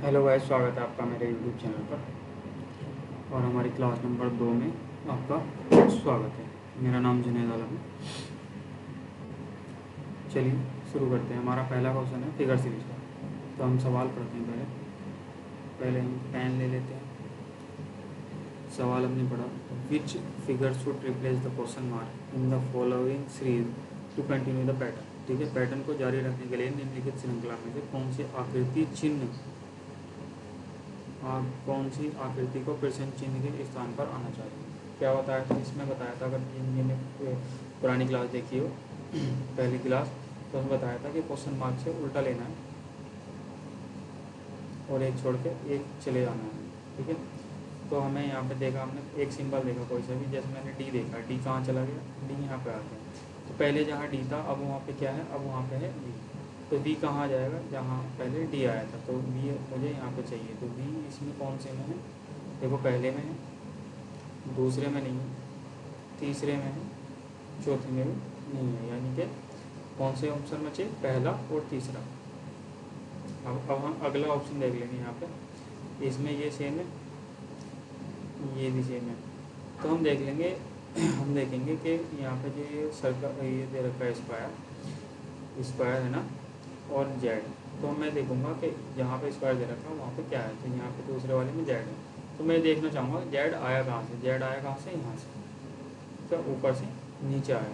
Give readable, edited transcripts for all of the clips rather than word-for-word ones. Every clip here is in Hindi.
हेलो गाइस, स्वागत है आपका मेरे यूट्यूब चैनल पर। और हमारी क्लास नंबर 2 में आपका स्वागत है। मेरा नाम जुनैद आलम है। चलिए शुरू करते हैं। हमारा पहला क्वेश्चन है फिगर सीरीज का। तो हम सवाल पढ़ते हैं। पहले हम पेन ले लेते हैं। सवाल हमने पढ़ा, which figure should replace the question mark in the following series to continue the pattern. ठीक है, पैटर्न को जारी रखने के लिए निम्नलिखित श्रृंखला में से कौन सी आकृति को प्रश्न चिन्ह के स्थान पर आना चाहिए। क्या बताया था इसमें? बताया था, अगर जिनने पुरानी क्लास देखी हो पहली क्लास, तो उसमें बताया था कि क्वेश्चन मार्क से उल्टा लेना है और एक छोड़ के एक चले जाना है। ठीक है, तो हमें यहाँ पे देखा, हमने एक सिंबल देखा कोई सा भी, जैसे मैंने डी देखा, डी कहाँ चला गया? डी यहाँ पे आ गया। तो पहले जहाँ डी था अब वहाँ पे क्या है? अब वहाँ पे है डी। तो वी कहाँ आ जाएगा? जहाँ पहले डी आया था। तो वी मुझे यहाँ पे चाहिए। तो वी इसमें कौन से में है? देखो, पहले में है, दूसरे में नहीं है, तीसरे में है, चौथे में भी नहीं है। यानी कि कौन से ऑप्शन में चाहिए? पहला और तीसरा। अब हम अगला ऑप्शन देख लेंगे। यहाँ पे इसमें ये सेम है, ये भी सेम है। तो हम देख लेंगे हम देखेंगे कि यहाँ पे जो ये सर्कल ये दे रखा है, स्क्वायर है ना, और जेड। तो मैं देखूंगा कि जहाँ पे स्क्वायर दे रखा है वहाँ पे क्या है। तो यहाँ पे दूसरे वाले में जेड है। तो मैं देखना चाहूँगा जेड आया कहाँ से? जेड आया कहाँ से? यहाँ से। तो ऊपर से नीचे आया।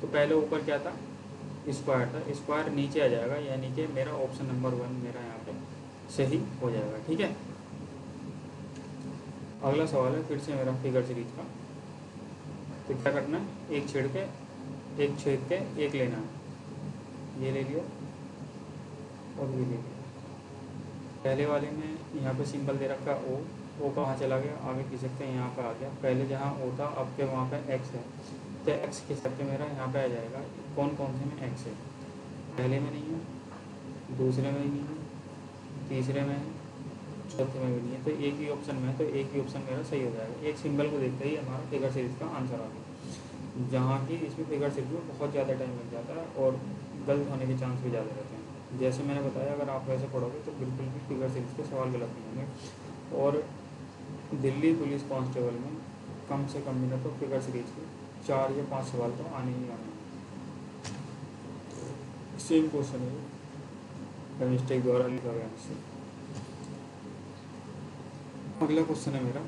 तो पहले ऊपर क्या था? स्क्वायर था। स्क्वायर नीचे आ जाएगा, यानी कि मेरा ऑप्शन नंबर 1 मेरा यहाँ पे सही हो जाएगा। ठीक है, अगला सवाल है फिर से मेरा फिगर सीरीज का। तो क्या करना है? एक छेड़ के एक लेना है। ये ले लियो और ये ले लियो। पहले वाले में यहाँ पे सिंबल दे रखा है ओ कहाँ चला गया? आगे खींच सकते हैं, यहाँ पे आ गया। पहले जहाँ ओ था अब के वहाँ पे एक्स है, तो एक्स खींच सकते मेरा यहाँ पे आ जाएगा। कौन कौन से में एक्स है? पहले में नहीं है, दूसरे में नहीं है, तीसरे में है, चौथे में भी नहीं है। तो एक ही ऑप्शन में है, तो एक ही ऑप्शन मेरा सही हो जाएगा। एक सिंबल को देखते ही हमारा फिगर सीरीज का आंसर आ गया। जहाँ की इसमें फिगर सीरीज में बहुत ज़्यादा टाइम लग जाता है और गलत होने के चांस भी ज़्यादा रहते हैं। जैसे मैंने बताया, अगर आप वैसे पढ़ोगे तो बिल्कुल भी फिगर सीरीज के सवाल गलत नहीं होंगे। और दिल्ली पुलिस कांस्टेबल में कम से कम मिनट तो फिगर सीरीज के 4 या 5 सवाल तो आने ही आने। सेम क्वेश्चन है, मिस्टेक द्वारा लिखा गया इससे। अगला क्वेश्चन है मेरा,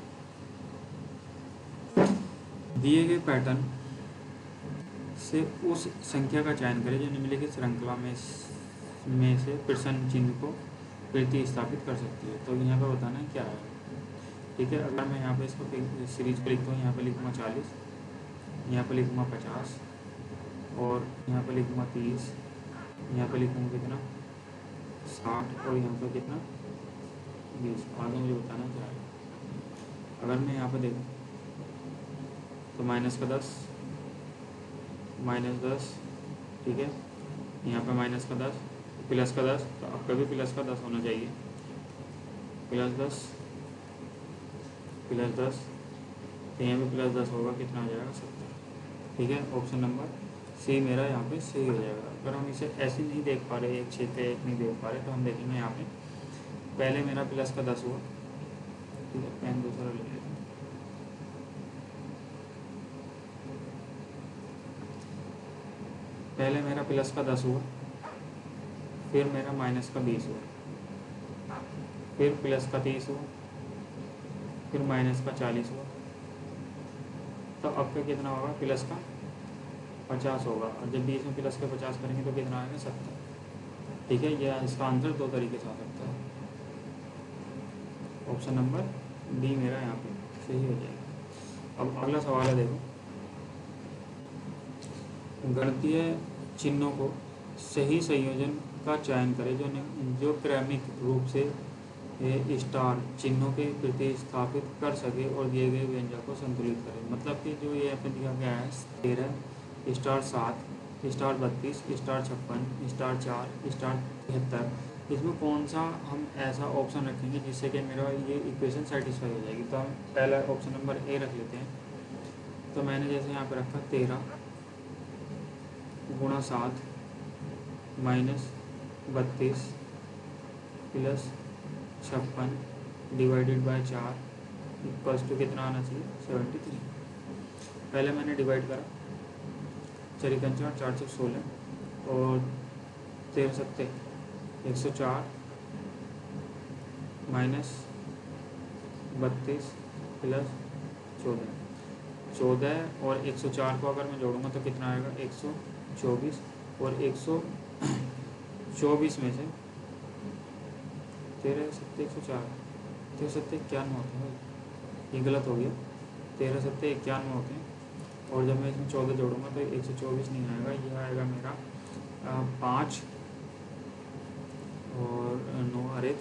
दिए गए पैटर्न से उस संख्या का चयन करें जो निम्नलिखित श्रृंखला में से प्रश्न चिन्ह को प्रतिस्थापित कर सकती है। तो यहाँ पर बताना है क्या है। ठीक है, अगर मैं यहाँ पे इसको सीरीज को लिखता हूँ, यहाँ पे लिखूँगा 40, यहाँ पे लिखूँगा 50, और यहाँ पे लिखूँगा 30, यहाँ पे लिखूँगा कितना 60, और यहाँ पे कितना 20। आगे मुझे बताना क्या है। अगर मैं यहाँ पे देखूँ तो माइनस का 10, -10, ठीक है, यहाँ पे माइनस का 10, प्लस का 10, तो आपका भी प्लस का 10 होना चाहिए। +10, +10, तो यहाँ पे +10 होगा, कितना हो जाएगा 70। ठीक है, ऑप्शन नंबर सी मेरा यहाँ पे सही हो जाएगा। अगर हम इसे ऐसे नहीं देख पा रहे, एक छेद एक नहीं देख पा रहे, तो हम देखेंगे यहाँ पे पहले मेरा प्लस का 10 हुआ। ठीक है, पेन दूसरा ले लेते हैं। पहले मेरा प्लस का 10 हुआ, फिर मेरा माइनस का 20 हुआ, फिर प्लस का 30 हुआ, फिर माइनस का 40 हुआ। तो अब का कितना होगा? प्लस का 50 होगा। और जब 20 में प्लस का 50 करेंगे तो कितना आएगा? 70। ठीक है, यह इसका आंसर 2 तरीके से आ सकता है। ऑप्शन नंबर डी मेरा यहाँ पे सही हो जाएगा। अब अगला सवाल है, देखो, गणितीय चिन्हों को सही संयोजन का चयन करें जो क्रमिक रूप से स्टार चिन्हों के प्रतिस्थापित कर सके और दिए गए व्यंजक को संतुलित करे। मतलब कि जो ये पे दिया गया है 13, *7, *32, *56, *4, *73, इसमें कौन सा हम ऐसा ऑप्शन रखेंगे जिससे कि मेरा ये इक्वेशन सेटिस्फाई हो जाएगी। तो हम पहला ऑप्शन नंबर ए रख लेते हैं। तो मैंने जैसे यहाँ पे रखा 13 × 7 - 32 + 56 डिवाइडेड बाय 4 इक्वल्स टू कितना आना चाहिए 73। पहले मैंने डिवाइड करा, 4 416 और 13 सत्ते 104 माइनस 32 प्लस 14 और 104 को अगर मैं जोड़ूंगा तो कितना आएगा 124 और 124 में से 13 सत्ते 104 13 सत्ते 91 होते हैं, ये गलत हो गया, 13 सत्ते 91 होते हैं और जब मैं इसमें 14 जोड़ूंगा तो 124 नहीं आएगा, यह आएगा मेरा 5 और 9 अरे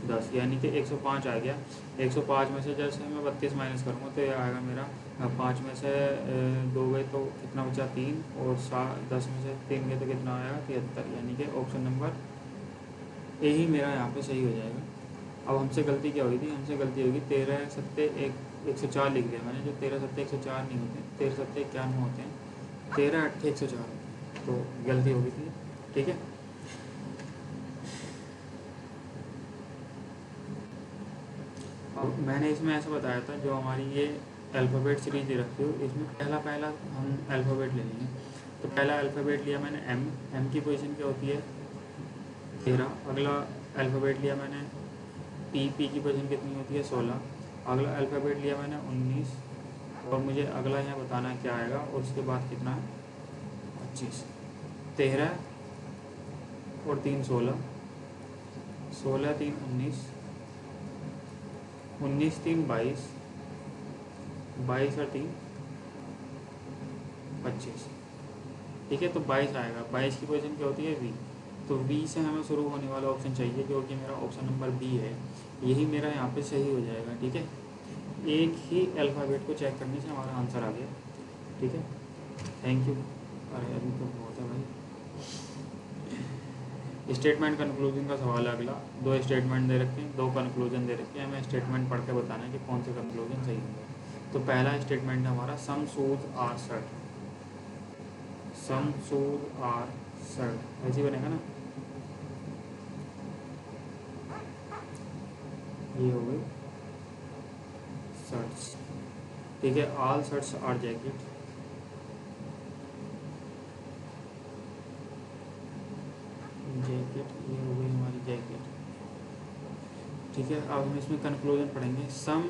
10 यानी कि 105 आ गया। 105 में से जैसे मैं 32 माइनस करूँगा तो यह आएगा मेरा 5 में से 2 गए तो कितना बचा 3 और 10 में से 3 गए तो कितना आएगा 73, यानी कि ऑप्शन नंबर ए ही मेरा यहाँ पे सही हो जाएगा। अब हमसे गलती क्या हुई थी, हमसे गलती होगी 13 सत्ते 104 लिख दिया मैंने, जो 13 सत्ते 104 नहीं होते, 13 सत्ते 91 होते हैं, 13 अट्ठे 104 होते हैं, तो गलती हो गई थी। ठीक है, अब मैंने इसमें ऐसा बताया था, जो हमारी ये अल्फ़ाबेट सीरीज दे रखी हो, इसमें पहला हम अल्फ़ाबेट ले लेंगे। तो पहला अल्फ़ाबेट लिया मैंने एम की पोजीशन क्या होती है 13। अगला अल्फ़ाबेट लिया मैंने पी की पोजीशन कितनी होती है 16। अगला अल्फ़ाबेट लिया मैंने 19 और मुझे अगला यहाँ बताना है क्या आएगा, और उसके बाद कितना है 25। 13 और 3 16, 16 3 19, 19 3 22, 22 और 3 25। ठीक है, तो 22 आएगा। 22 की पोजीशन क्या होती है वी, तो वी से हमें शुरू होने वाला ऑप्शन चाहिए, जो कि मेरा ऑप्शन नंबर बी है, यही मेरा यहाँ पे सही हो जाएगा। ठीक है, एक ही अल्फ़ाबेट को चेक करने से हमारा आंसर आ गया। ठीक है, थैंक यू। अरे अभी तो बहुत है भाई। स्टेटमेंट कंक्लूजन का सवाल है अगला। 2 स्टेटमेंट दे रखे हैं, 2 कंक्लूजन दे रखे हैं, हमें स्टेटमेंट पढ़ के बताना है कि कौन से कंक्लूजन सही होंगे। तो पहला स्टेटमेंट है हमारा some shoes are shirt, some shoes are shirt ऐसे ही बनेगा ना, ये हो गई शर्ट्स। ठीक है, all shirts are jacket, jacket ये हो गई हमारी जैकेट। ठीक है, अब हम इसमें कंक्लूजन पढ़ेंगे। सम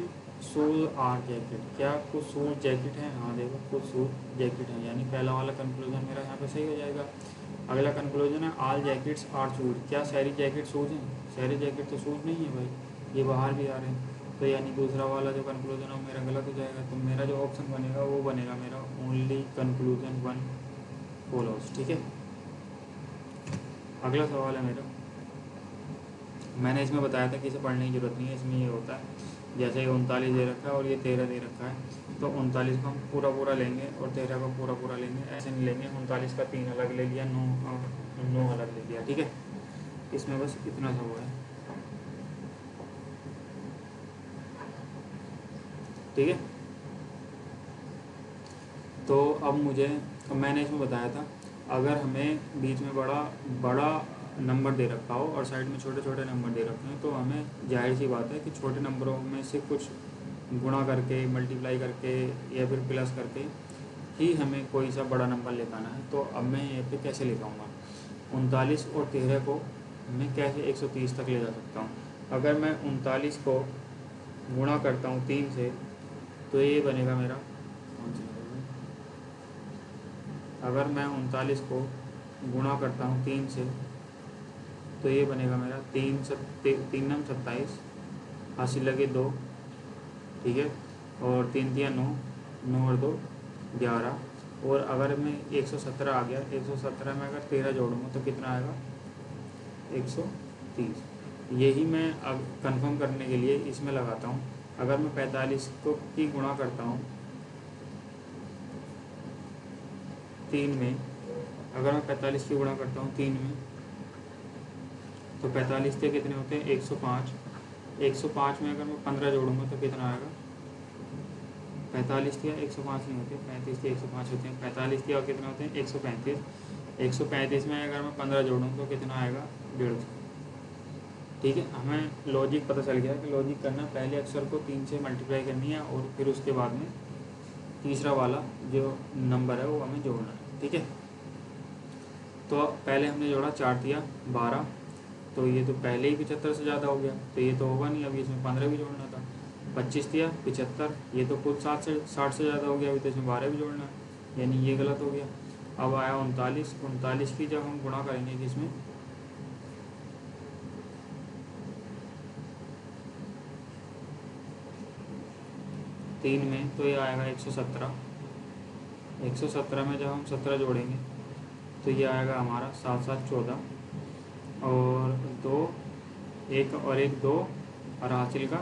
शूज आर जैकेट, क्या कुछ शूज जैकेट हैं, हाँ देखो कुछ शूज जैकेट हैं, यानी पहला वाला कंक्लूजन मेरा यहाँ पे सही हो जाएगा। अगला कंक्लूजन है ऑल जैकेट्स आर शूज, क्या सारी जैकेट शूज हैं, सारी जैकेट तो शूज नहीं है भाई, ये बाहर भी आ रहे हैं, तो यानी दूसरा वाला जो कंक्लूजन है मेरा गलत हो जाएगा। तो मेरा जो ऑप्शन बनेगा वो बनेगा मेरा ओनली कंक्लूजन 1 फॉलोज। ठीक है, अगला सवाल है मेरा, मैंने इसमें बताया था कि इसे पढ़ने की जरूरत नहीं है, इसमें ये होता है जैसे ये 39 दे रखा है और ये 13 दे रखा है, तो 39 को हम पूरा लेंगे और 13 को पूरा लेंगे, ऐसे नहीं लेंगे। 39 का 3 अलग ले लिया, 9 अलग ले लिया। ठीक है, इसमें बस इतना सा हुआ है। ठीक है, तो अब मैंने इसमें बताया था, अगर हमें बीच में बड़ा नंबर दे रखा हो और साइड में छोटे छोटे नंबर दे रखे हैं, तो हमें जाहिर सी बात है कि छोटे नंबरों में से कुछ गुणा करके, मल्टीप्लाई करके या फिर प्लस करके ही हमें कोई सा बड़ा नंबर लेकर आना है। तो अब मैं यहाँ पे कैसे ले पाऊँगा 39 और 13 को मैं कैसे 130 तक ले जा सकता हूँ। अगर मैं 39 को गुणा करता हूँ 3 से, तो ये बनेगा मेरा, अगर मैं 39 को गुणा करता हूँ 3 से, तो ये बनेगा मेरा 3 नम 27, हासिल लगे 2। ठीक है, और 3 3 9, 9 और 2 11, और अगर मैं 117 आ गया, 117 में अगर 13 जोड़ूंगा तो कितना आएगा 130। यही मैं अब कंफर्म करने के लिए इसमें लगाता हूँ। अगर मैं 45 को की गुणा करता हूँ 3 में, अगर मैं 45 की गुणा करता हूँ 3 में, तो 45 के कितने होते हैं 105। 105 में अगर मैं 15 जोड़ूंगा तो कितना आएगा 45 के 105 नहीं होते, 35 के 105 होते हैं। 45 के और कितने होते हैं 135। 135 में अगर मैं 15 जोड़ूँ तो कितना आएगा 150। ठीक है, हमें लॉजिक पता चल गया कि लॉजिक करना पहले अक्षर को 3 से मल्टीप्लाई करनी है और फिर उसके बाद में तीसरा वाला जो नंबर है वो हमें जोड़ना है। ठीक है, तो पहले हमने जोड़ा 4 दिया 12, तो ये तो पहले ही 75 से ज़्यादा हो गया, तो ये तो होगा नहीं, अभी इसमें 15 भी जोड़ना था। 25 दिया 75, ये तो खुद 60 से ज़्यादा हो गया, अभी तो इसमें 12 भी जोड़ना है, यानी ये गलत हो गया। अब आया 39 की जब हम गुणा करेंगे कि इसमें 3 में, तो ये आएगा 117। 117 में जब हम 17 जोड़ेंगे तो ये आएगा हमारा 7 7 14 और 2 1 और 1 2 और हासिल का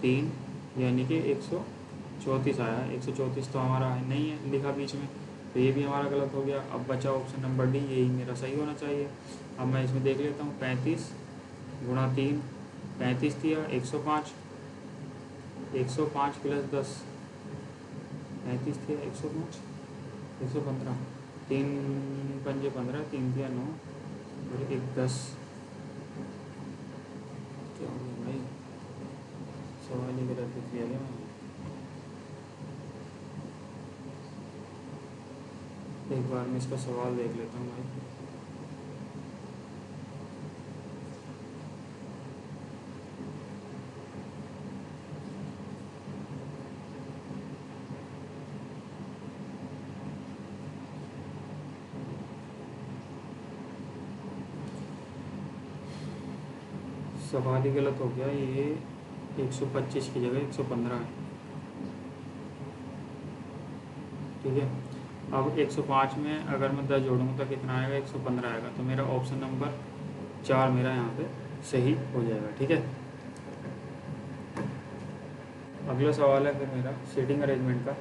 3, यानी कि 134 आया। 134 तो हमारा नहीं है लिखा बीच में, तो ये भी हमारा गलत हो गया। अब बचा ऑप्शन नंबर डी, यही मेरा सही होना चाहिए। अब मैं इसमें देख लेता हूँ, 35 गुणा 3, 35 दिया 105, 105 प्लस 10, 35 दिया 105, 115, 3 पंजे 15, 3 दिया 9 और 1 10। क्या हो गया भाई, सवाल ही गलत लिख लिया मैंने। एक बार मैं इसका सवाल देख लेता हूँ भाई। सवाल ही गलत हो गया, ये 125 की जगह 115 है। ठीक है, अब 105 में अगर मैं 10 जोड़ूंगा तो कितना आएगा, 115 आएगा, तो मेरा ऑप्शन नंबर 4 मेरा यहाँ पे सही हो जाएगा। ठीक है, अगला सवाल है फिर मेरा सीटिंग अरेंजमेंट का।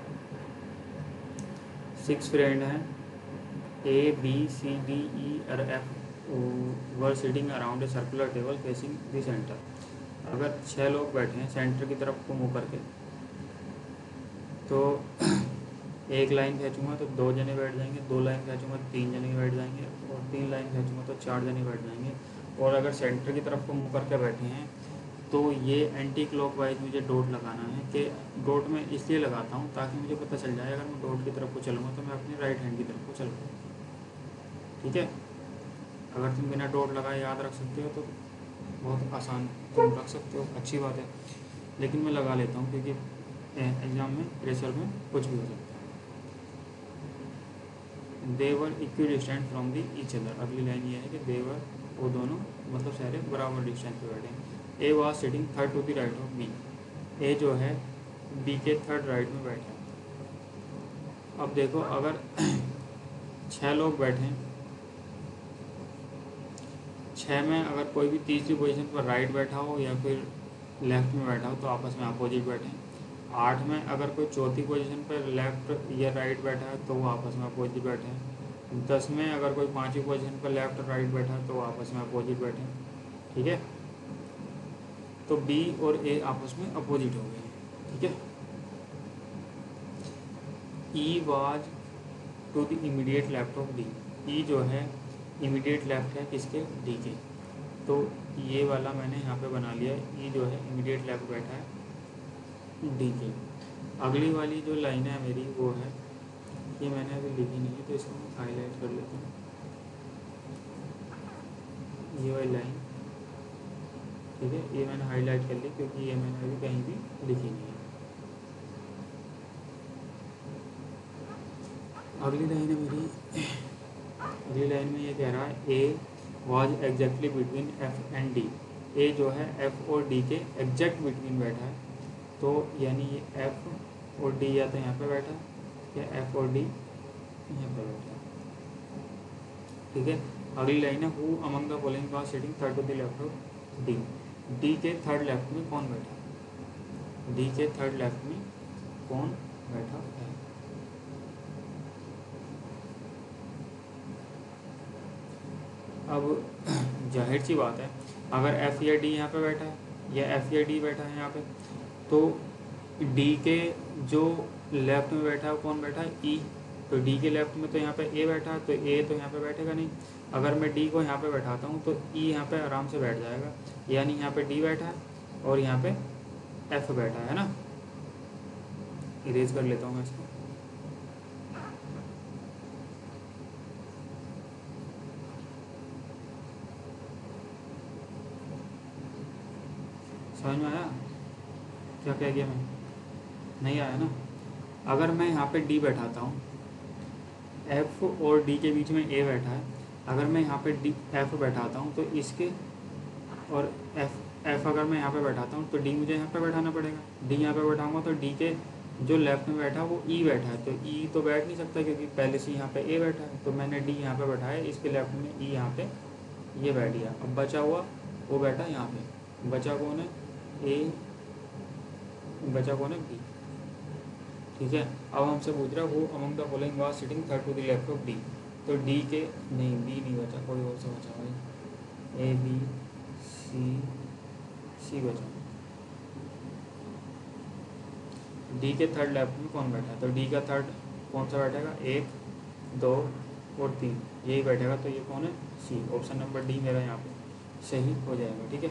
6 फ्रेंड हैं, A B C D E और F were sitting around a circular table facing the centre. अगर 6 लोग बैठे हैं सेंटर की तरफ को मुँह करके, तो एक लाइन खींचूंगा तो 2 जने बैठ जाएंगे, 2 लाइन खींचूंगा तो 3 जने बैठ जाएंगे और 3 लाइन खींचूंगा तो 4 जने बैठ जाएंगे। और अगर सेंटर की तरफ को मुँह करके बैठे हैं तो ये एंटी क्लॉकवाइज मुझे डॉट लगाना है। कि डॉट में इसलिए लगाता हूँ ताकि मुझे पता चल जाए अगर मैं डॉट की तरफ को चलूँगा तो मैं अपनी राइट हैंड की तरफ को चलूँगा। ठीक है, अगर तुम बिना डॉट लगाए याद रख सकते हो तो बहुत आसान तुम रख सकते हो, अच्छी बात है, लेकिन मैं लगा लेता हूँ क्योंकि एग्ज़ाम में प्रेशर में कुछ भी हो सकता है। They were equal distant from the each other. अगली लाइन ये है कि दे वर, वो दोनों मतलब सारे बराबर डिस्टेंस पे बैठे हैं। A was sitting third to the right of b. A जो है बी के थर्ड राइट में बैठा है। अब देखो अगर 6 लोग बैठे हैं, 6 में अगर कोई भी तीसरी पोजीशन पर राइट बैठा हो या फिर लेफ्ट में बैठा हो तो आपस में अपोजिट बैठे हैं। 8 में अगर कोई चौथी पोजीशन पर लेफ्ट या राइट बैठा है तो वो आपस में अपोजिट बैठे हैं। 10 में अगर कोई 5वीं पोजीशन पर लेफ्ट और राइट बैठा है तो वो आपस में अपोजिट बैठे हैं। ठीक है, तो बी और ए आपस में अपोजिट हो गए। ठीक है, E was to the immediate left of D. E जो है इमीडिएट लेफ्ट है किसके, डी के, तो ये वाला मैंने यहाँ पे बना लिया। ई जो है इमीडिएट लेफ्ट बैठा है डी के। अगली वाली जो लाइन है मेरी वो है, ये मैंने अभी लिखी नहीं है तो इसको मैं हाईलाइट कर लेता हूँ। ये वाली लाइन, ठीक है, ये मैंने हाईलाइट कर ली क्योंकि ये मैंने अभी कहीं भी लिखी नहीं है। अगली लाइन है मेरी, अगली लाइन में ये कह रहा है A was exactly between F and D. A जो है एफ और डी के एग्जैक्ट बिटवीन बैठा है, तो यानी ये एफ और डी या तो यहाँ पे बैठा है या एफ और डी यहाँ पे बैठा है। ठीक है, अगली लाइन है who among the following was sitting third to the left of D. D के थर्ड लेफ्ट में कौन बैठा है, डी के थर्ड लेफ्ट में कौन बैठा है। अब जाहिर सी बात है अगर एफ या डी यहाँ पे बैठा है या एफ या डी बैठा है यहाँ पे, तो डी के जो लेफ्ट में बैठा है कौन बैठा है, ई। तो डी के लेफ्ट में तो यहाँ पे ए बैठा है, तो ए तो यहाँ पे बैठेगा नहीं। अगर मैं डी को यहाँ पे बैठाता हूँ तो ई यहाँ पे आराम से बैठ जाएगा, यानी यहाँ पे डी बैठा है और यहाँ पे एफ बैठा है ना। इरेज कर लेता हूँ मैं इसको। समझ में आया क्या कह गया मैं? नहीं आया ना। अगर मैं यहाँ पे डी बैठाता हूँ, एफ और डी के बीच में ए बैठा है, अगर मैं यहाँ पे डी एफ बैठाता हूँ तो इसके और एफ अगर मैं यहाँ पे बैठाता हूँ तो डी मुझे यहाँ पे बैठाना पड़ेगा। डी यहाँ पे बैठाऊंगा तो डी के जो लेफ्ट में बैठा वो ई बैठा है, तो ई तो बैठ नहीं सकता क्योंकि पहले से यहाँ पे ए बैठा है। तो मैंने डी यहाँ पे बैठाया, इसके लेफ्ट में ई यहाँ पे ये बैठ गया। अब बचा हुआ वो बैठा यहाँ पे, बचा कौन है? ए, बचा कौन है? बी। ठीक है। अब हमसे पूछ रहा है वो among the following was sitting third to the left of D. तो डी के नहीं, बी नहीं बचा, कोई और से बचा भाई। ए बी सी बचा। डी के थर्ड लेफ्ट में कौन बैठा है? तो डी का थर्ड कौन सा बैठेगा? 1 2 और 3 यही बैठेगा। तो ये कौन है? सी। ऑप्शन नंबर डी मेरा यहाँ पे सही हो जाएगा। ठीक है।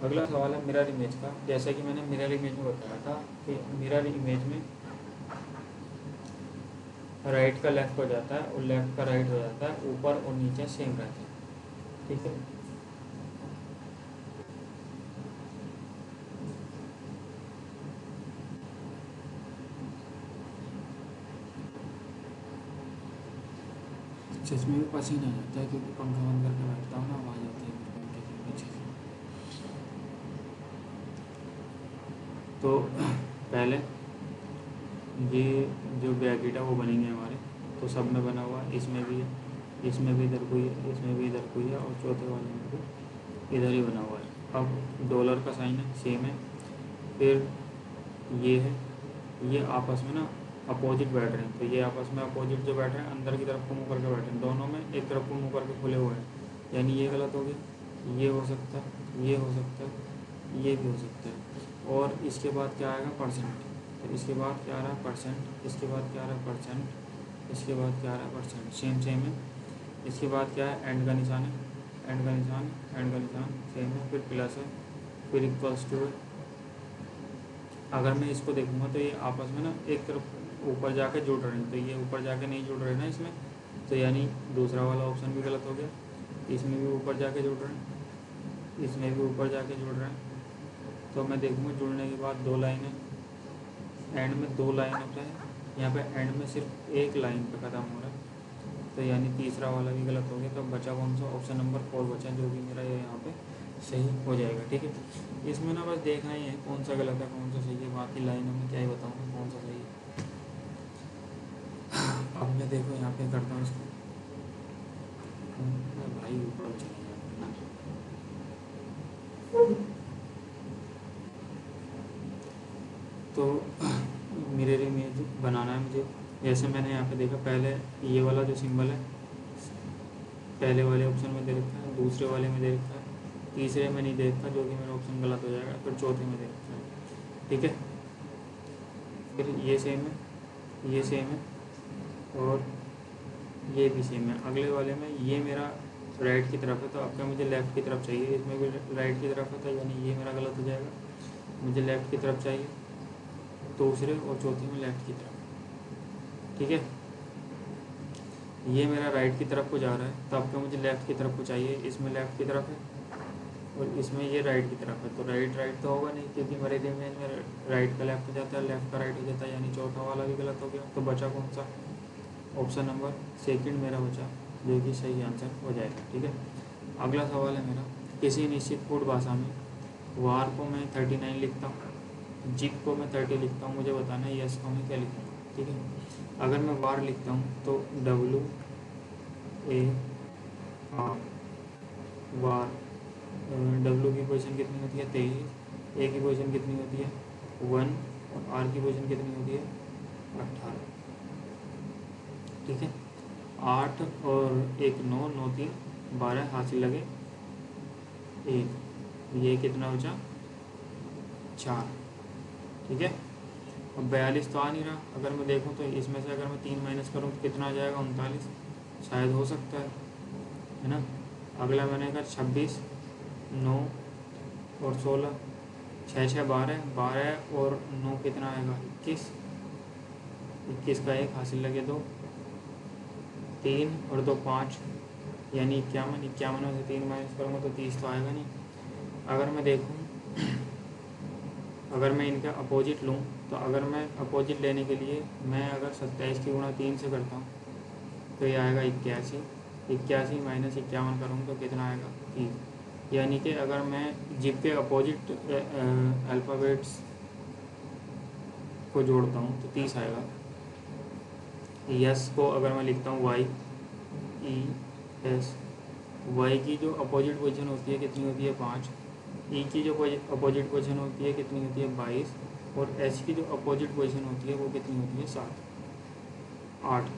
अगला सवाल है मिरर इमेज का। जैसे कि मैंने मिरर इमेज में बताया था कि मिरर इमेज में राइट का लेफ्ट हो जाता है और लेफ्ट का राइट हो जाता है, ऊपर और नीचे सेम रहते हैं। ठीक है। चश्मे में पसीना आ जाता है क्योंकि पंखा बंद करके बैठता हूँ ना, आवाज़ आती है मेरे पंखे के पीछे से। तो पहले ये जो ब्रैकेट है वो बनेंगे हमारे, तो सब में बना हुआ है, इसमें भी है, इसमें भी इधर कोई है, इसमें भी इधर कोई है और चौथे वाले में भी इधर ही बना हुआ है। अब डॉलर का साइन है, सेम है। फिर ये है, ये आपस में ना अपोजिट बैठ रहे हैं, तो ये आपस में अपोजिट जो बैठ रहे हैं अंदर की तरफ को मुँह करके बैठे हैं, दोनों में एक तरफ को मुँह करके खुले हुए हैं, यानी ये गलत हो गया। ये हो सकता है, ये हो सकता है, ये भी हो सकता है। और इसके बाद क्या आएगा? परसेंट। तो इसके बाद क्या आ रहा है? परसेंट। इसके बाद क्या आ रहा है? परसेंट। इसके बाद क्या आ रहा है? परसेंट। सेम सेम है। इसके बाद क्या है? एंड का निशान है, एंड का निशान, एंड का निशान सेम है। फिर प्लस है, फिर इक्वल्स टू है। अगर मैं इसको देखूंगा तो ये आपस में ना एक तरफ ऊपर जाके जुड़ रहे हैं, तो ये ऊपर जाके नहीं जुड़ रहे ना इसमें, तो यानी दूसरा वाला ऑप्शन भी गलत हो गया। इसमें भी ऊपर जाके जुड़ रहे हैं, इसमें भी ऊपर जाके जुड़ रहे हैं। तो मैं देखूँगा जुड़ने के बाद 2 लाइनें, एंड में 2 लाइन होता है, यहाँ पे एंड में सिर्फ 1 लाइन पे ख़त्म हो रहा है, तो यानी तीसरा वाला भी गलत हो गया। तो बचा कौन सा? ऑप्शन नंबर 4 बचा, जो कि मेरा ये यहाँ पे सही हो जाएगा। ठीक है। इसमें ना बस देखना ही है कौन सा गलत है कौन सा सही है, बाकी लाइनों में क्या ही बताऊँगा कौन सा सही है। अब मैं देखो यहाँ पे करता हूँ इसको, भाई ऊपर चले जाए। तो मिरर इमेज बनाना है मुझे। जैसे मैंने यहाँ पे देखा, पहले ये वाला जो सिंबल है पहले वाले ऑप्शन में दे रखा है, दूसरे वाले में दे रखा है, तीसरे में नहीं दे रखा, जो कि मेरा ऑप्शन गलत हो जाएगा, फिर चौथे में दे रखा है। ठीक है। फिर ये सेम है, ये सेम है और ये भी सेम है। अगले वाले में ये मेरा राइट की तरफ है, तो आपका मुझे लेफ़्ट की तरफ चाहिए, इसमें भी राइट की तरफ है, तो यानी ये मेरा गलत हो जाएगा। मुझे लेफ़्ट की तरफ चाहिए, दूसरे और चौथे में लेफ़्ट की तरफ। ठीक है। ये मेरा राइट की तरफ को जा रहा है, तो आपका मुझे लेफ़्ट की तरफ को चाहिए, इसमें लेफ़्ट की तरफ है और इसमें ये राइट की तरफ है। तो राइट राइट तो होगा नहीं क्योंकि मेरे इमेज में राइट का लेफ़्ट हो जाता है, लेफ़्ट का राइट हो जाता है, यानी चौथा वाला भी गलत हो गया। तो बचा कौन सा? ऑप्शन नंबर सेकंड मेरा बचा, जो कि सही आंसर हो जाएगा। ठीक है। अगला सवाल है मेरा, किसी निश्चित कोड भाषा में वार को मैं 39 लिखता हूँ, जिप को मैं 30 लिखता हूँ, मुझे बताना है यस को मैं क्या लिखूँगा। ठीक है। अगर मैं वार लिखता हूँ तो WAR वार, W की पोजीशन कितनी होती है? 23। A की पोजीशन कितनी होती है? 1 और R की पोजीशन कितनी होती है? 18। ठीक है। 8 और 1 9, 9 3 12, हासिल लगे 1, ये कितना बचा? 4। ठीक है। अब 42 तो आ नहीं रहा। अगर मैं देखूँ तो इसमें से अगर मैं 3 माइनस करूँ तो कितना आ जाएगा, 39, शायद हो सकता है ना। अगला मैंने कहा 26, 9 और 16, 6 6 12, 12 और 9 कितना आएगा, 21, 21 का 1 हासिल लगे 2, 3 और 2 5, यानी 51, 51 में से 3 माइनस करूँगा तो 30 तो आएगा नहीं। अगर मैं देखूँ, अगर मैं इनका अपोजिट लूँ तो अगर मैं अपोजिट लेने के लिए मैं अगर 27 की गुणा 3 से करता हूँ तो ये आएगा 81, 81 माइनस 51 करूँ तो कितना आएगा, 30। यानी कि अगर मैं जिप के अपोजिट अल्फ़ाबेट्स को जोड़ता हूँ तो 30 आएगा। यस को अगर मैं लिखता हूँ वाई ई एस, वाई की जो अपोजिट पोजीशन होती है कितनी होती है, 5। ई की जो अपोजिट पोजीशन होती है कितनी होती है, 22। और एच की जो अपोजिट पोजीशन होती है वो कितनी होती है, 7, 8।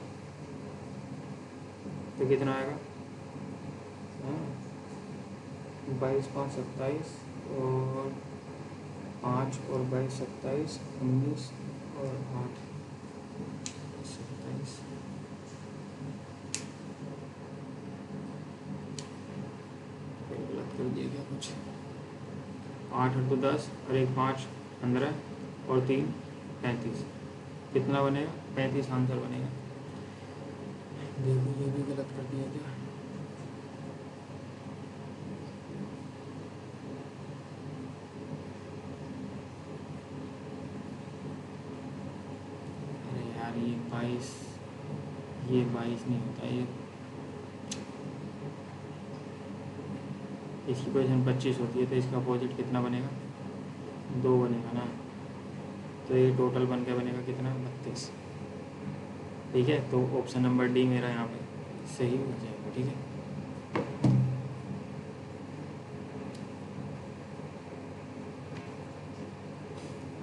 तो कितना आएगा, 22 5 27 और 5 और 22 27, 19 और 8 27। गलत कर दिया क्या कुछ, 8 और 2 10 और 1 5 15 और 3 35, कितना बनेगा, 35 आंसर बनेगा। देखो ये भी गलत कर दिया क्या, अरे यार ये 22, ये 22 नहीं होता, ये इसकी पोजीशन 25 होती है तो इसका अपोजिट कितना बनेगा, 2 बनेगा ना। तो ये टोटल बन के बनेगा कितना, 32। ठीक है, तो ऑप्शन नंबर डी मेरा यहाँ पे सही हो जाएगा। ठीक है,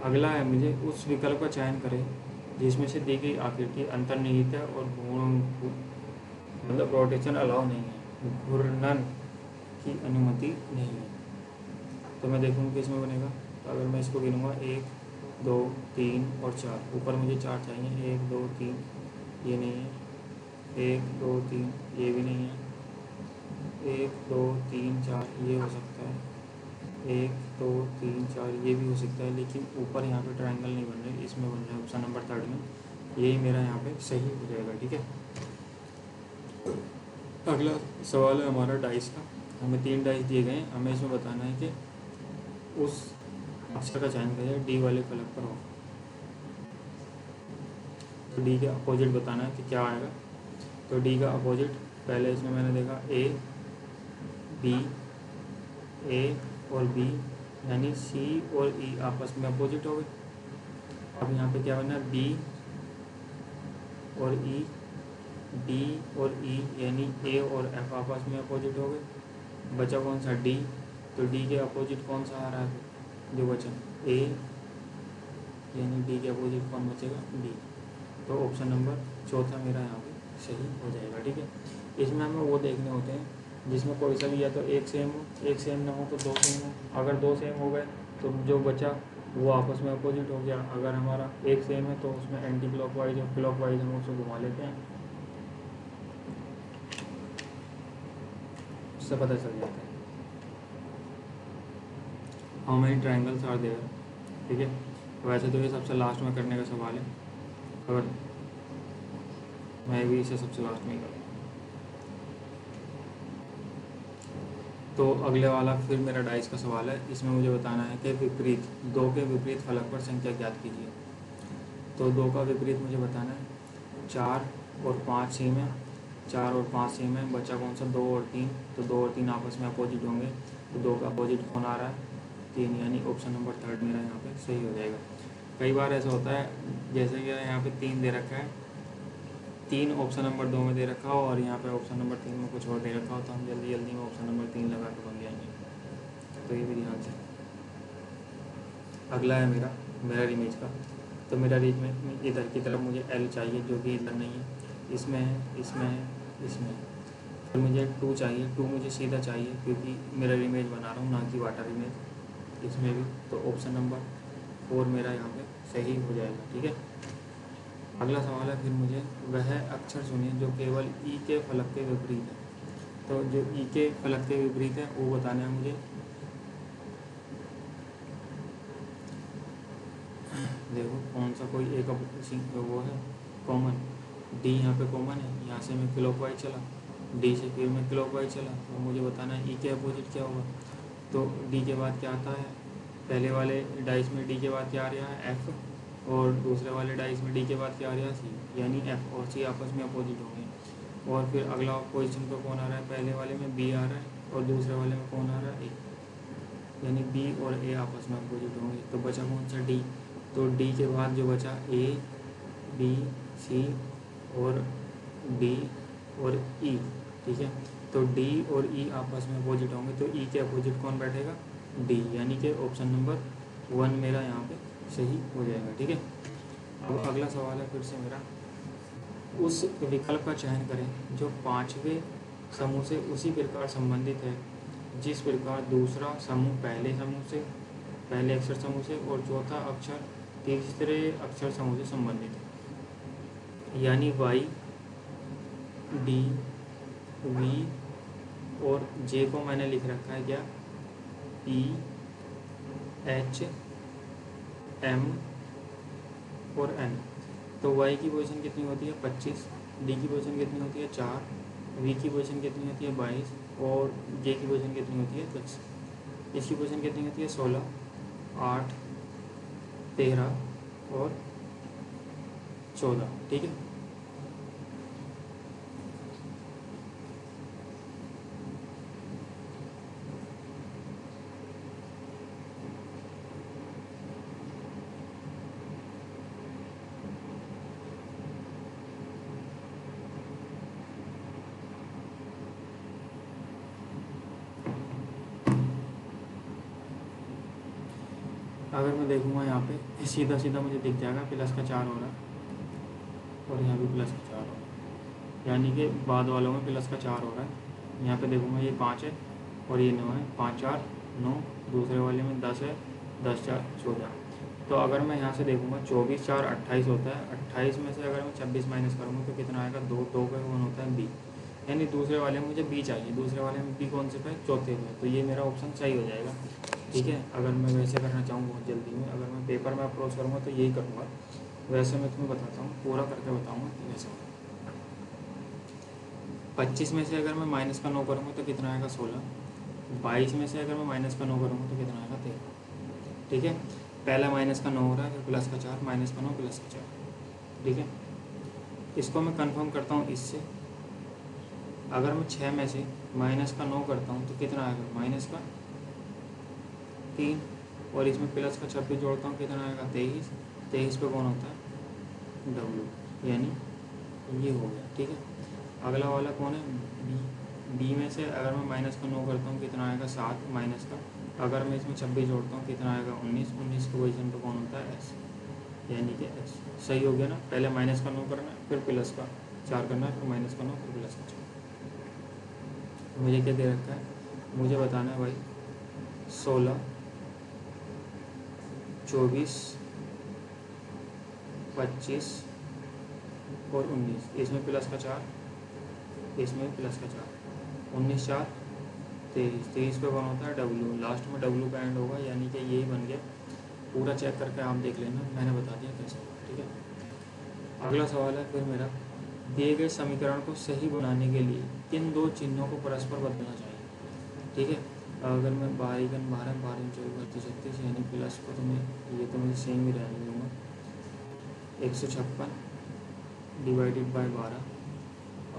अगला है, मुझे उस विकल्प का चयन करें जिसमें से दी गई आकृति अंतर्निहित है और मतलब रोटेशन अलाउ नहीं है, घूर्णन की अनुमति नहीं है। तो मैं देखूँगा कि इसमें बनेगा। तो अगर मैं इसको गिनूँगा 1 2 3 और 4, ऊपर मुझे 4 चाहिए, 1 2 3, ये नहीं है, 1 2 3, ये भी नहीं है, 1 2 3 4, ये हो सकता है, 1 2 3 4, ये भी हो सकता है, लेकिन ऊपर यहाँ पे ट्रायंगल नहीं बन रहे, इसमें बन रहा है ऑप्शन नंबर 3 में, यही मेरा यहाँ पे सही हो जाएगा। ठीक है, अगला सवाल है हमारा डाइस का। हमें 3 डाइस दिए गए हैं, हमें इसमें बताना है कि उस अक्षर का चयन करें डी वाले फलक पर हो। तो डी के अपोजिट बताना है कि क्या आएगा। तो डी का अपोजिट, पहले इसमें मैंने देखा ए बी, ए और बी यानी सी और ई आपस में अपोजिट हो गए। अब यहाँ पे क्या बनना है, बी और ई, डी और ई यानी ए और एफ आपस में अपोजिट हो गए। बचा कौन सा, डी। तो डी के अपोजिट कौन सा आ रहा है, जो बचा ए, यानी डी के अपोजिट कौन बचेगा, डी। तो ऑप्शन नंबर 4 मेरा यहाँ पे सही हो जाएगा। ठीक है, इसमें हमें वो देखने होते हैं जिसमें कोई सा भी या तो एक सेम हो, एक सेम ना हो तो 2 सेम हो। अगर 2 सेम हो गए तो जो बचा वो आपस में अपोजिट हो गया। अगर हमारा एक सेम है तो उसमें एंटी क्लॉकवाइज और क्लॉकवाइज हम उसको घुमा लेते हैं, उससे पता चल जाता है how many triangles are there. ठीक है, वैसे तो ये सबसे लास्ट में करने का सवाल है, अगर मैं भी इसे सबसे लास्ट में ही करूँगा। तो अगले वाला फिर मेरा डाइस का सवाल है। इसमें मुझे बताना है कि विपरीत, 2 के विपरीत फलक पर संख्या ज्ञात कीजिए। तो 2 का विपरीत मुझे बताना है, 4 और 5 सेम है, 4 और 5 सेम है, बचा कौन सा, 2 और 3। तो 2 और 3 आपस में अपोजिट होंगे, तो 2 का अपोजिट कौन आ रहा है, 3, यानी ऑप्शन नंबर 3 मेरा यहाँ पे सही हो जाएगा। कई बार ऐसा होता है, जैसे कि यहाँ पे 3 दे रखा है, 3 ऑप्शन नंबर 2 में दे रखा हो और यहाँ पे ऑप्शन नंबर 3 में कुछ और दे रखा हो, तो हम जल्दी जल्दी में ऑप्शन नंबर 3 लगा के बन जाएंगे। तो ये भी ध्यान से। अगला है मेरा इमेज का। तो मेरा इमेज इधर की तरफ मुझे एल चाहिए, जो कि इधर नहीं है, इसमें है, इसमें है, इसमें है। फिर मुझे 2 चाहिए, 2 मुझे सीधा चाहिए क्योंकि मेरा इमेज बना रहा हूँ, ना कि वाटर इमेज। इसमें भी तो ऑप्शन नंबर 4 मेरा यहाँ पे सही हो जाएगा। ठीक है, अगला सवाल है फिर मुझे, वह अक्षर चुनिए जो केवल ई के फलक के विपरीत है। तो जो ई के फलक के विपरीत है वो बताना है मुझे। देखो कौन सा कोई एक वो है कॉमन, डी यहाँ पे कॉमन है, यहाँ से मैं क्लॉकवाइज चला, डी से फिर मैं क्लॉकवाइज चला, तो मुझे बताना है ई के अपोजिट क्या होगा। तो डी के बाद क्या आता है, पहले वाले डाइस में डी के बाद क्या आ रहा है एफ, और दूसरे वाले डाइस में डी के बाद क्या आ रहा है सी, यानी एफ और सी आपस में अपोजिट होंगे। और फिर अगला पोजीशन पर कौन आ रहा है, पहले वाले में बी आ रहा है और दूसरे वाले में कौन आ रहा है ए, यानी बी और ए आपस में अपोजिट होंगे। तो बचा कौन सा डी, तो डी के बाद जो बचा ए बी सी और डी और ई। ठीक है, तो डी और ई आपस में अपोजिट होंगे, तो ई के अपोजिट कौन बैठेगा, डी, यानी कि ऑप्शन नंबर 1 मेरा यहाँ पे सही हो जाएगा। ठीक है, अब अगला सवाल है फिर से मेरा, उस विकल्प का चयन करें जो पांचवें समूह से उसी प्रकार संबंधित है जिस प्रकार दूसरा समूह पहले समूह से, पहले अक्षर समूह से, और चौथा अक्षर तीसरे अक्षर समूह से संबंधित है। यानी वाई डी वी और जे को मैंने लिख रखा है क्या, ई एच एम और एन। तो वाई की पोजीशन कितनी होती है 25, डी की पोजीशन कितनी होती है 4, वी की पोजीशन कितनी होती है 22 और जे की पोजीशन कितनी होती है 10। इसकी पोजीशन कितनी होती है 16, 8, 13 और 14। ठीक है, अगर मैं देखूँगा यहाँ पे सीधा सीधा मुझे दिख जाएगा प्लस का 4 हो रहा है और यहाँ भी प्लस का 4 हो रहा है, यानी कि बाद वालों में प्लस का 4 हो रहा है। यहाँ पे देखूँगा ये 5 है और ये 9 है, 5 4 9, दूसरे वाले में 10 है, 10 4 14। तो अगर मैं यहाँ से देखूँगा 24 4 28 होता है, 28 में से अगर मैं 26 माइनस करूँगा तो कितना आएगा 2, 2 का 1 होता है बी, यानी दूसरे वाले में मुझे बी चाहिए, दूसरे वाले में बी कौन से पे, चौथे में, तो ये मेरा ऑप्शन सही हो जाएगा। ठीक है, अगर मैं वैसे करना चाहूँ बहुत जल्दी में, अगर मैं पेपर में अप्रोच करूँगा तो यही करूँगा, वैसे मैं तुम्हें बताता हूँ, पूरा करके बताऊँगा कि वैसे 25 में से अगर मैं माइनस का 9 करूँगा तो कितना आएगा 16, 22 में से अगर मैं माइनस का 9 करूँगा तो कितना आएगा 13। ठीक है, पहला माइनस का 9 हो रहा है, फिर प्लस का 4, माइनस का 9 प्लस का 4। ठीक है, इसको मैं कंफर्म करता हूँ इससे, अगर मैं 6 में से माइनस का 9 करता हूँ तो कितना आएगा माइनस का 3, और इसमें प्लस का 26 जोड़ता हूँ कितना आएगा 23, 23 पे कौन होता है डब्ल्यू, यानी ये हो गया। ठीक है, अगला वाला कौन है बी, बी में से अगर मैं माइनस का 9 करता हूँ कितना आएगा 7 माइनस का, अगर मैं इसमें 26 जोड़ता हूँ कितना आएगा 19, 19 के पोजीशन पे कौन होता है एस, यानी कि एस। सही हो गया ना, पहले माइनस का 9 करना है, फिर प्लस का 4 करना है, फिर माइनस का 9, फिर प्लस का 4। मुझे क्या दे रखा है, मुझे बताना है भाई 16 24 25 और 19, इसमें प्लस का 4, इसमें प्लस का 4, 19 4 23, 23 पे कौन होता है डब्ल्यू, लास्ट में डब्ल्यू का एंड होगा, यानी कि यही बन गया। पूरा चेक करके आप देख लेना, मैंने बता दिया कैसे होगा। ठीक है, अगला सवाल है फिर मेरा, दिए गए समीकरण को सही बनाने के लिए किन दो चिन्हों को परस्पर बदलना चाहिए। ठीक है, अगर मैं 12 12 12 24 36 यानी प्लस को तो मैं ये तो मुझे सेम ही रहने दूँगा, 156 डिवाइडेड बाय 12,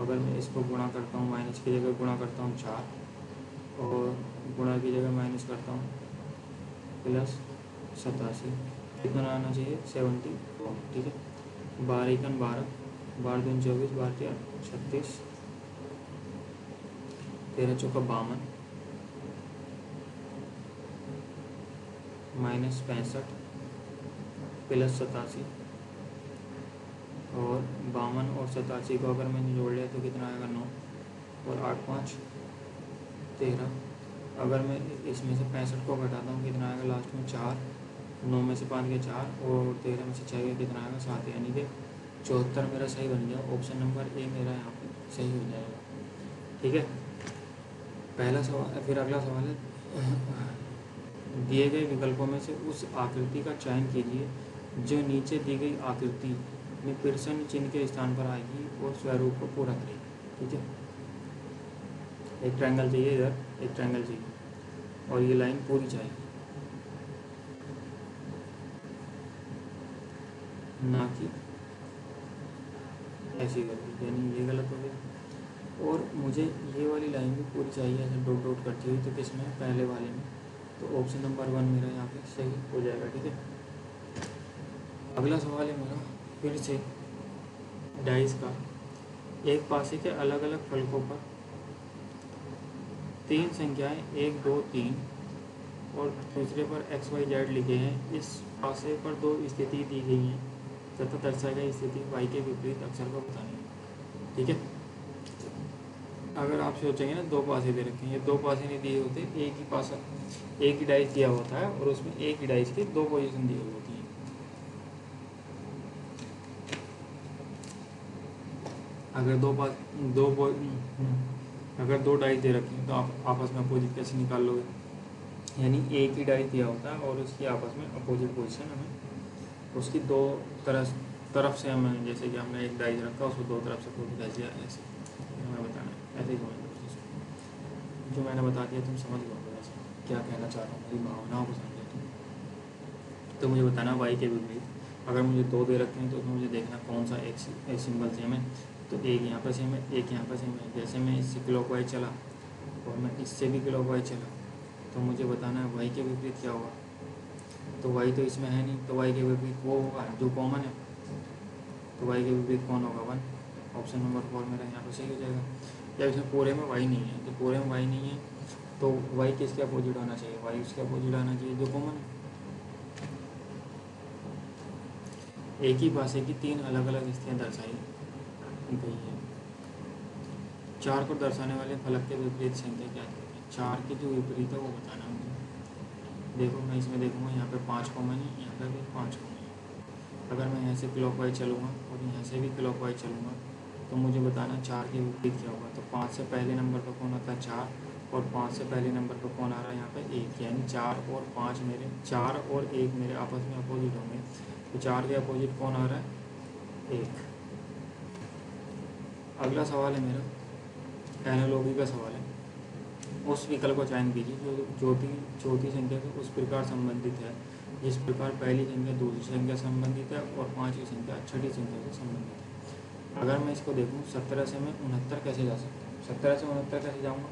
अगर मैं इसको गुणा करता हूँ, माइनस की जगह गुणा करता हूँ 4 और गुणा की जगह माइनस करता हूँ प्लस 87, कितना आना चाहिए 74। ठीक है, 12 12 12 दूनी 24, 12 3 36, 13 चौका 52, माइनस 65 प्लस 87, और 52 और 87 को अगर मैंने जोड़ लिया तो कितना आएगा 9, और 8 5 13, अगर मैं इसमें से 65 को घटाता हूँ कितना आएगा लास्ट में 4, 9 में से 5 गए 4 और 13 में से 6 गए कितना आएगा 7, यानी कि 74 मेरा सही बन गया। ऑप्शन नंबर ए मेरा यहाँ पे सही हो जाएगा। ठीक है, पहला सवाल। फिर अगला सवाल है, दिए गए विकल्पों में से उस आकृति का चयन कीजिए जो नीचे दी गई आकृति में प्रश्न चिन्ह के स्थान पर आएगी और स्वरूप को पूरा करेगी। ठीक है, एक ट्रायंगल चाहिए, इधर एक ट्रायंगल चाहिए और ये लाइन पूरी चाहिए, ना कि ऐसी कर दी, यानी ये गलत हो गया। और मुझे ये वाली लाइन भी पूरी चाहिए, ऐसे डॉट डॉट करती हुई, तो किसमें, पहले वाले में। तो ऑप्शन नंबर 1 मेरा यहाँ पे सही हो जाएगा। ठीक है, अगला सवाल है मेरा फिर से डाइस का। एक पासे के अलग अलग फलकों पर 3 संख्याएं 1, 2, 3 और दूसरे पर XYZ लिखे हैं। इस पासे पर 2 स्थिति दी गई हैं तथा दर्शाई गई स्थिति y के विपरीत अक्षर को बतानी है। ठीक है, अगर आप सोचेंगे ना 2 पासे दे रखे हैं, ये 2 पासे नहीं दिए होते, एक ही पासा, एक ही डाइस दिया होता है और उसमें एक ही डाइस की 2 पोजीशन दी हुई होती है। अगर अगर 2 डाइस दे रखे हैं तो आप आपस में अपोजिट कैसे निकाल लोगे, यानी एक ही डाइस दिया होता है और उसकी आपस में अपोजिट पोजीशन हमें उसकी 2 तरफ से हमें, जैसे कि हमने एक डाइस रखा उसको 2 तरफ से अपोजिट डाइस दिया, ऐसे हमें बताना है। ऐसे ही जो मैंने बता दिया तुम समझ लो ऐसे क्या कहना चाह रहा हूँ, मेरी भावनाओं को समझो तुम। तो मुझे बताना y के विपरीत, अगर मुझे 2 दे रखे हैं तो मुझे देखना कौन सा एक सिंबल सेम है। तो एक यहाँ पर सेम है, एक यहाँ पर सेम है। जैसे मैं इससे क्लॉकवाइज चला और मैं इससे भी क्लॉकवाइज चला, तो मुझे बताना है y के विपरीत क्या होगा। तो y तो इसमें है नहीं, तो y के विपरीत वो होगा जो कॉमन है। तो y के विपरीत कौन होगा, 1। ऑप्शन नंबर 4 मेरा यहाँ पर सही हो जाएगा। या इसमें पूरे में y नहीं है, तो पूरे में y नहीं है तो y किसके अपोजिट होना चाहिए, y उसके अपोजिट आना चाहिए जो कॉमन है। एक ही पासे की 3 अलग अलग स्थितियाँ दर्शाई गई है। 4 को दर्शाने वाले फलक के विपरीत संख्या क्या कहते हैं। 4 की जो विपरीत है वो बताना है मुझे। देखो मैं इसमें देखूंगा, यहाँ पे 5 कॉमन है, यहाँ पे भी 5 कॉमन है। अगर मैं यहाँ से क्लॉकवाइज चलूँगा और यहाँ से भी क्लॉकवाइज चलूँगा तो मुझे बताना 4 के विपरीत क्या होगा। तो 5 से पहले नंबर पर कौन आता है, 4, और 5 से पहले नंबर पर कौन आ रहा है यहाँ पे, 1। यानी 4 और 5 मेरे, 4 और 1 मेरे आपस में अपोजिट होंगे। तो 4 के अपोजिट कौन आ रहा है, 1। अगला सवाल है मेरा एनालॉजी का सवाल है। उस विकल्प को चयन कीजिए जो चौथी संख्या से उस प्रकार संबंधित है जिस प्रकार पहली संख्या दूसरी संख्या संबंधित है और 5वीं संख्या छठी संख्या से संबंधित है। अगर मैं इसको देखूँ 17 से मैं 69 कैसे जा सकता हूँ, 17 से 69 कैसे जाऊँगा।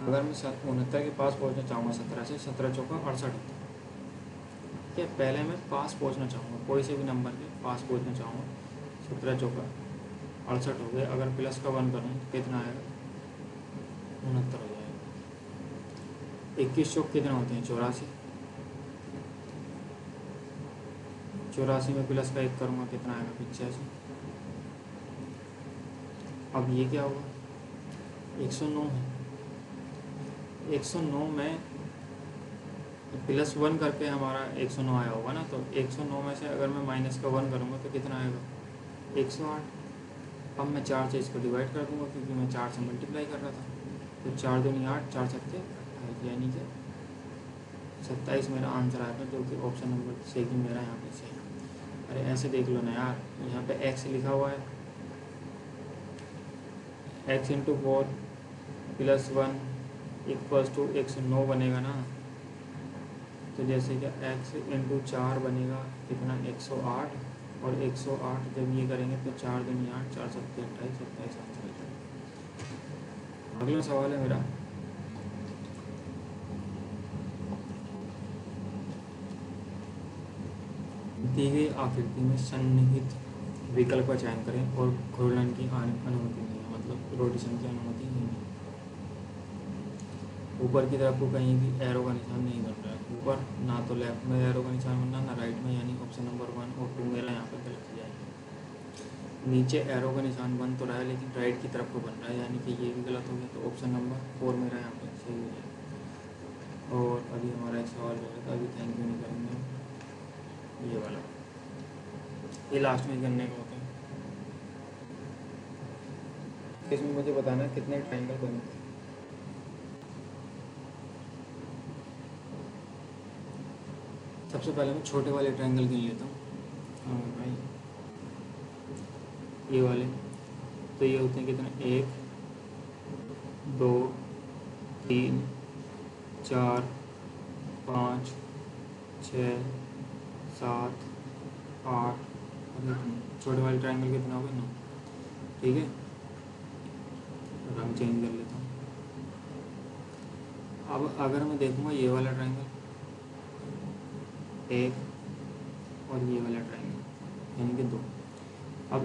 अगर मैं 69 के पास पहुँचना चाहूँगा 17 से, 17 चौका 68 होता है। ठीक है, पहले मैं पास पहुँचना चाहूँगा, कोई से भी नंबर के पास पहुँचना चाहूँगा। 17 चौका 68 हो गया। अगर प्लस का 1 करूँ तो कितना आएगा, 69 हो जाएगा। 21 चौक कितना होते हैं, 84। 84 में प्लस का 1 करूँगा कितना आएगा, 85। अब ये क्या होगा, 109 है। 109 में प्लस 1 करके हमारा 109 आया होगा ना, तो 109 में से अगर मैं माइनस का 1 करूँगा तो कितना आएगा, 108। अब मैं 4 से इसको डिवाइड कर दूँगा क्योंकि मैं 4 से मल्टीप्लाई कर रहा था। तो 4 दूनी 8, 4 सत्ते 28, यानी कि 27 मेरा आंसर आएगा, जो कि ऑप्शन नंबर से कि मेरा यहाँ पे सही। अरे ऐसे देख लो ना यार, यहाँ पे x लिखा हुआ है, x into 4 plus 1 equals to 109 बनेगा ना। तो जैसे कि x इंटू 4 बनेगा कितना, 108, और 108 जब ये करेंगे तो 4 दूनी 8, 4 सत्ते 28, 27 आंसर है। अगला सवाल है मेरा, दी गई आकृति में सन्निहित विकल्प का चयन करें और घूर्णन की अनुमति नहीं है, मतलब रोटेशन की अनुमति नहीं है। ऊपर की तरफ को कहीं भी एरो का निशान नहीं बन रहा है, ऊपर ना तो लेफ्ट में एरो का निशान बनना ना राइट में, यानी ऑप्शन नंबर 1 और 2 मेरा यहाँ पर गलत हो जाएगा। नीचे एरो का निशान बन तो रहा है लेकिन राइट की तरफ को बन रहा है, यानी कि ये भी गलत हो गया। तो ऑप्शन नंबर 4 मेरा यहाँ पर सही हो जाएगा। और अभी हमारा एक सवाल जो है अभी थैंक यू नहीं करेंगे, ये वाला, ये लास्ट में करने का होता है। इसमें मुझे बताना कितने ट्रायंगल बनते हैं। सबसे पहले मैं छोटे वाले ट्रायंगल गिन लेता हूँ। हाँ भाई, ये वाले तो ये होते हैं कितने, 1 2 3 4 5 6 7 8, छोटे वाले ट्रायंगल कितना होगा, 9। ठीक है, रंग चेंज कर लेता हूँ। अब अगर मैं देखूँगा ये वाला ट्रायंगल, एक, और ये वाला ट्रायंगल यानी कि 2। अब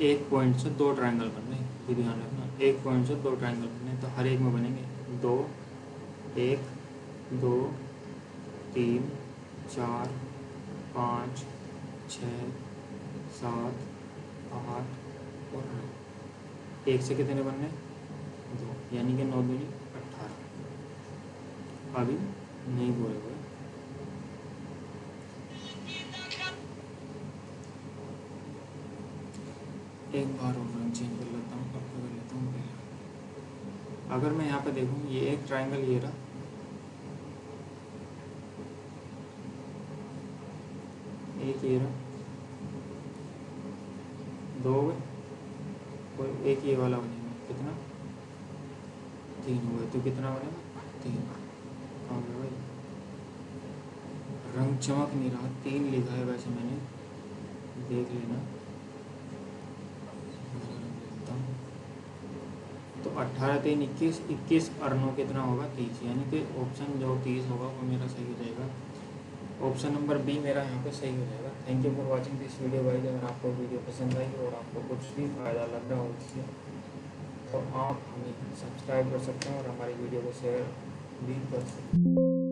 एक पॉइंट से 2 ट्रायंगल बनने, ये ध्यान रखना, एक पॉइंट से 2 ट्रायंगल बनने, तो हर एक में बनेंगे 2 1 2 3 4 5 6 7 8 और 9। एक से कितने बनने, 2, यानी कि 9 दूनी 18। अभी नहीं बोले हुए, एक बार और रंग चेंज कर लेता हूँ, अब कर लेता हूँ पहले। अगर मैं यहाँ पे देखूँ, ये एक ट्रायंगल ये रहा, एक ये रहा, 2 हो गए, और एक ये वाला बनेगा, कितना, 3 हो गए, तो कितना बनेगा, 3। कहाँ गया भाई, रंग चमक नहीं रहा, 3 लिखा है वैसे मैंने, देख लेना। तो 18 3 21, 21 और 9 कितना होगा, 30, यानी कि ऑप्शन जो 30 होगा वो मेरा सही हो जाएगा। ऑप्शन नंबर बी मेरा यहाँ पे सही हो जाएगा। Thank you for watching this video guys. अगर आपको वीडियो पसंद आई और आपको कुछ भी फ़ायदा लग रहा हो इससे, तो आप हमें सब्सक्राइब कर सकते हैं और हमारी वीडियो को शेयर भी कर सकते हैं।